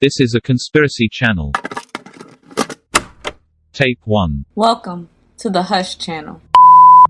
This is a conspiracy channel. Tape 1. Welcome to the Hush Channel.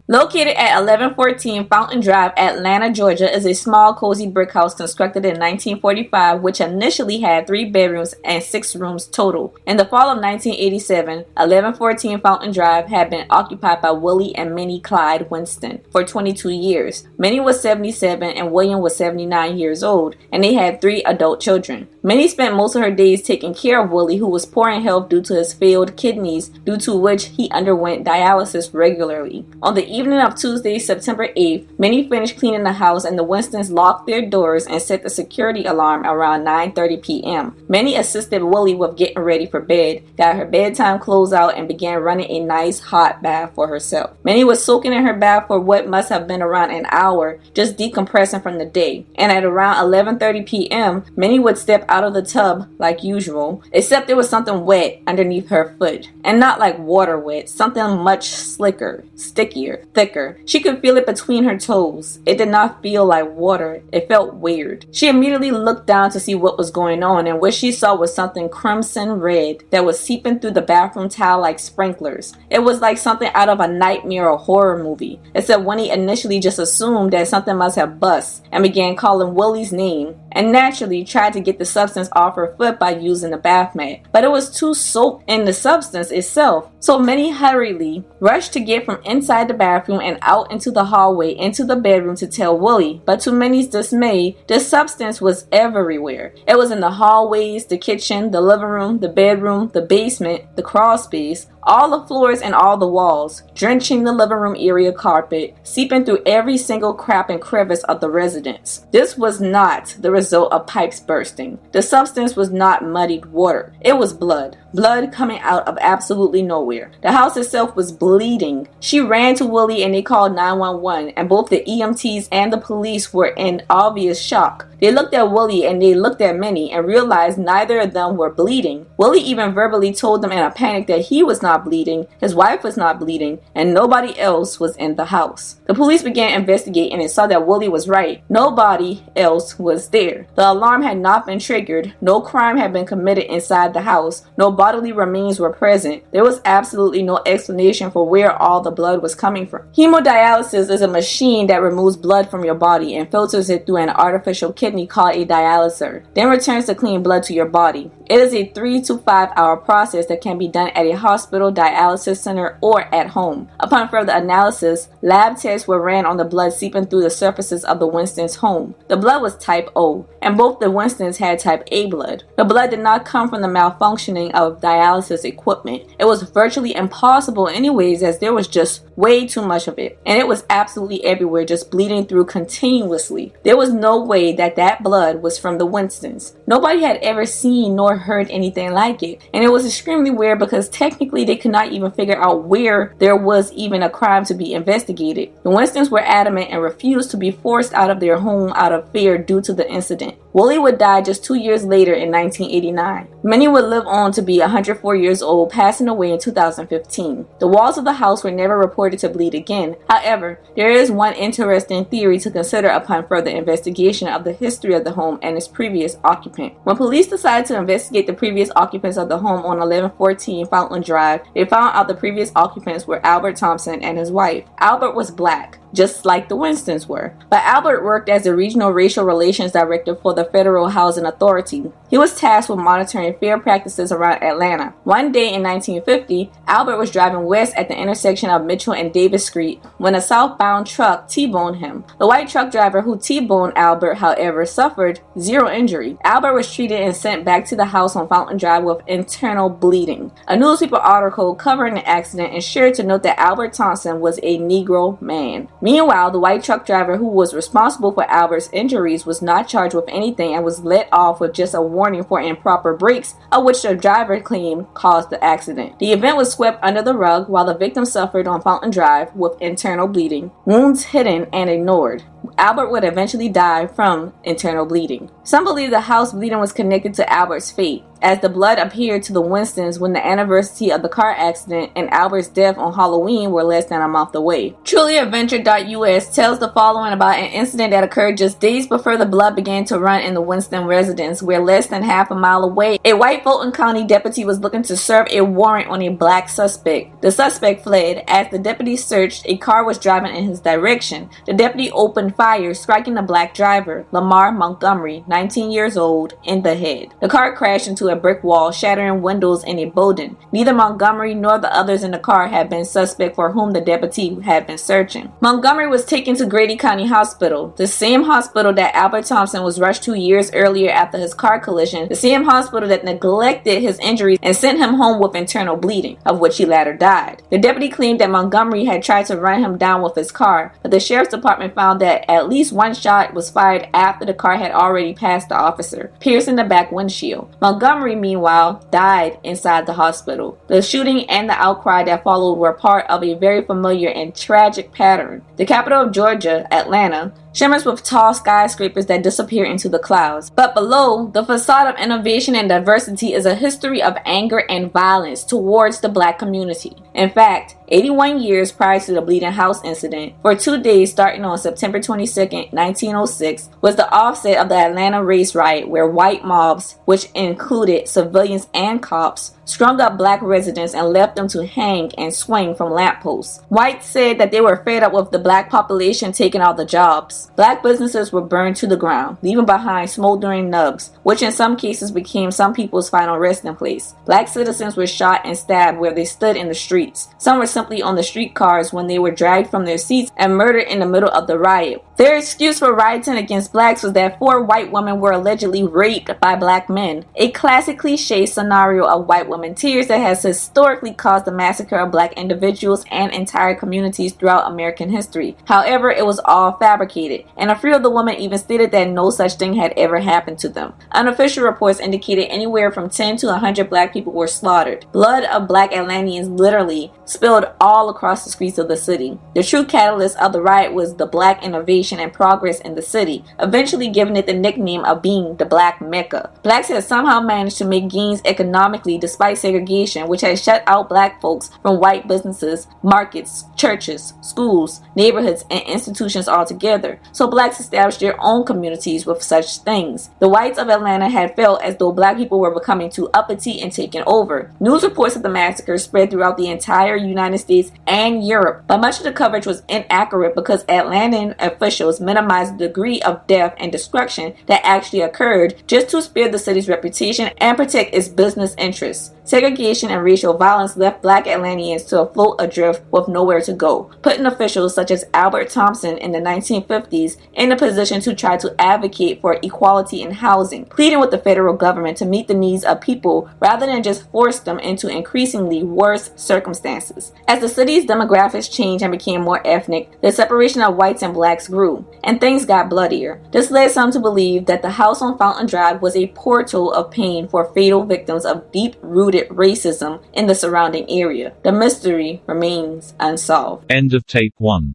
Located at 1114 Fountain Drive, Atlanta, Georgia, is a small, cozy brick house constructed in 1945, which initially had 3 bedrooms and 6 rooms total. In the fall of 1987, 1114 Fountain Drive had been occupied by Willie and Minnie Winston for 22 years. Minnie was 77 and William was 79 years old, and they had 3 adult children. Minnie spent most of her days taking care of Willie, who was poor in health due to his failed kidneys, due to which he underwent dialysis regularly. On the evening of Tuesday, September 8th, Minnie finished cleaning the house and the Winstons locked their doors and set the security alarm around 9:30 p.m. Minnie assisted Willie with getting ready for bed, got her bedtime clothes out, and began running a nice hot bath for herself. Minnie was soaking in her bath for what must have been around an hour, just decompressing from the day. And at around 11:30 p.m., Minnie would step out of the tub like usual, except there was something wet underneath her foot. And not like water wet, something much slicker, stickier, thicker. She could feel it between her toes. It did not feel like water. It felt weird. She immediately looked down to see what was going on, and what she saw was something crimson red that was seeping through the bathroom tile like sprinklers. It was like something out of a nightmare or horror movie, except Winnie initially just assumed that something must have bust and began calling Willie's name, and naturally tried to get the substance off her foot by using the bath mat. But it was too soaked in the substance itself, so Minnie hurriedly rushed to get from inside the bathroom and out into the hallway into the bedroom to tell Willie. But to Minnie's dismay, the substance was everywhere. It was in the hallways, the kitchen, the living room, the bedroom, the basement, the crawl space, all the floors and all the walls, drenching the living room area carpet, seeping through every single crack and crevice of the residence. This was not the result of pipes bursting. The substance was not muddied water. It was blood. Blood coming out of absolutely nowhere. The house itself was bleeding. She ran to Willie and they called 911, and both the EMTs and the police were in obvious shock. They looked at Willie and they looked at Minnie and realized neither of them were bleeding. Willie even verbally told them in a panic that he was not bleeding, his wife was not bleeding, and nobody else was in the house. The police began investigating and saw that Willie was right. Nobody else was there. The alarm had not been triggered. No crime had been committed inside the house. No bodily remains were present. There was absolutely no explanation for where all the blood was coming from. Hemodialysis is a machine that removes blood from your body and filters it through an artificial kidney called a dialyzer, then returns the clean blood to your body. It is a 3 to 5 hour process that can be done at a hospital, dialysis center, or at home. Upon further analysis, lab tests were ran on the blood seeping through the surfaces of the Winstons' home. The blood was type O, and both the Winstons had type A blood. The blood did not come from the malfunctioning of dialysis equipment. It was virtually impossible anyways, as there was just way too much of it, and it was absolutely everywhere, just bleeding through continuously. There was no way that blood was from the Winstons. Nobody had ever seen nor heard anything like it, and it was extremely weird because technically they could not even figure out where there was even a crime to be investigated. The Winstons were adamant and refused to be forced out of their home out of fear due to the incident. Willie would die just 2 years later in 1989. Minnie would live on to be 104 years old, passing away in 2015. The walls of the house were never reported to bleed again. However, there is one interesting theory to consider upon further investigation of the history of the home and its previous occupant. When police decided to investigate the previous occupants of the home on 1114 Fountain Drive, they found out the previous occupants were Albert Thompson and his wife. Albert was black, just like the Winstons were. But Albert worked as the Regional Racial Relations Director for the Federal Housing Authority. He was tasked with monitoring fair practices around Atlanta. One day in 1950, Albert was driving west at the intersection of Mitchell and Davis Street when a southbound truck T-boned him. The white truck driver who T-boned Albert, however, suffered 0 injury. Albert was treated and sent back to the house on Fountain Drive with internal bleeding. A newspaper article covering the accident ensured to note that Albert Thompson was a Negro man. Meanwhile, the white truck driver who was responsible for Albert's injuries was not charged with anything and was let off with just a warning for improper brakes, of which the driver claimed caused the accident. The event was swept under the rug while the victim suffered on Fountain Drive with internal bleeding, wounds hidden and ignored. Albert would eventually die from internal bleeding. Some believe the house bleeding was connected to Albert's fate. as the blood appeared to the Winstons when the anniversary of the car accident and Albert's death on Halloween were less than a month away. TrulyAdventure.us tells the following about an incident that occurred just days before the blood began to run in the Winston residence, where less than half a mile away, a white Fulton County deputy was looking to serve a warrant on a black suspect. The suspect fled. As the deputy searched, a car was driving in his direction. The deputy opened fire, striking the black driver, Lamar Montgomery, 19 years old, in the head. The car crashed into a brick wall, shattering windows in a building. Neither Montgomery nor the others in the car had been suspect for whom the deputy had been searching. Montgomery was taken to Grady County Hospital, the same hospital that Albert Thompson was rushed to years earlier after his car collision, the same hospital that neglected his injuries and sent him home with internal bleeding, of which he later died. The deputy claimed that Montgomery had tried to run him down with his car, but the sheriff's department found that at least one shot was fired after the car had already passed the officer, piercing the back windshield. Montgomery, meanwhile, died inside the hospital. The shooting and the outcry that followed were part of a very familiar and tragic pattern. The capital of Georgia, Atlanta, shimmers with tall skyscrapers that disappear into the clouds. But below, the facade of innovation and diversity is a history of anger and violence towards the black community. In fact, 81 years prior to the Bleeding House incident, for 2 days starting on September 22, 1906, was the offset of the Atlanta race riot, where white mobs, which included civilians and cops, strung up black residents and left them to hang and swing from lampposts. Whites said that they were fed up with the black population taking all the jobs. Black businesses were burned to the ground, leaving behind smoldering nubs, which in some cases became some people's final resting place. Black citizens were shot and stabbed where they stood in the streets. Some were simply on the streetcars when they were dragged from their seats and murdered in the middle of the riot. Their excuse for rioting against blacks was that 4 white women were allegedly raped by black men, a classic cliche scenario of white women tears that has historically caused the massacre of black individuals and entire communities throughout American history. However, it was all fabricated, and a few of the women even stated that no such thing had ever happened to them. Unofficial reports indicated anywhere from 10 to 100 black people were slaughtered. Blood of black Atlanteans literally spilled all across the streets of the city. The true catalyst of the riot was the black innovation and progress in the city, eventually giving it the nickname of being the Black Mecca. Blacks had somehow managed to make gains economically despite segregation, which had shut out black folks from white businesses, markets, churches, schools, neighborhoods, and institutions altogether. So blacks established their own communities with such things. The whites of Atlanta had felt as though black people were becoming too uppity and taken over. News reports of the massacre spread throughout the entire United States and Europe, but much of the coverage was inaccurate because Atlantan officials minimized the degree of death and destruction that actually occurred just to spare the city's reputation and protect its business interests. Segregation and racial violence left black Atlanteans to float adrift with nowhere to go, putting officials such as Albert Thompson in the 1950s in a position to try to advocate for equality in housing, pleading with the federal government to meet the needs of people rather than just force them into increasingly worse circumstances. As the city's demographics changed and became more ethnic, the separation of whites and blacks grew, and things got bloodier. This led some to believe that the house on Fountain Drive was a portal of pain for fatal victims of deep-rooted racism in the surrounding area. The mystery remains unsolved. End of tape 1.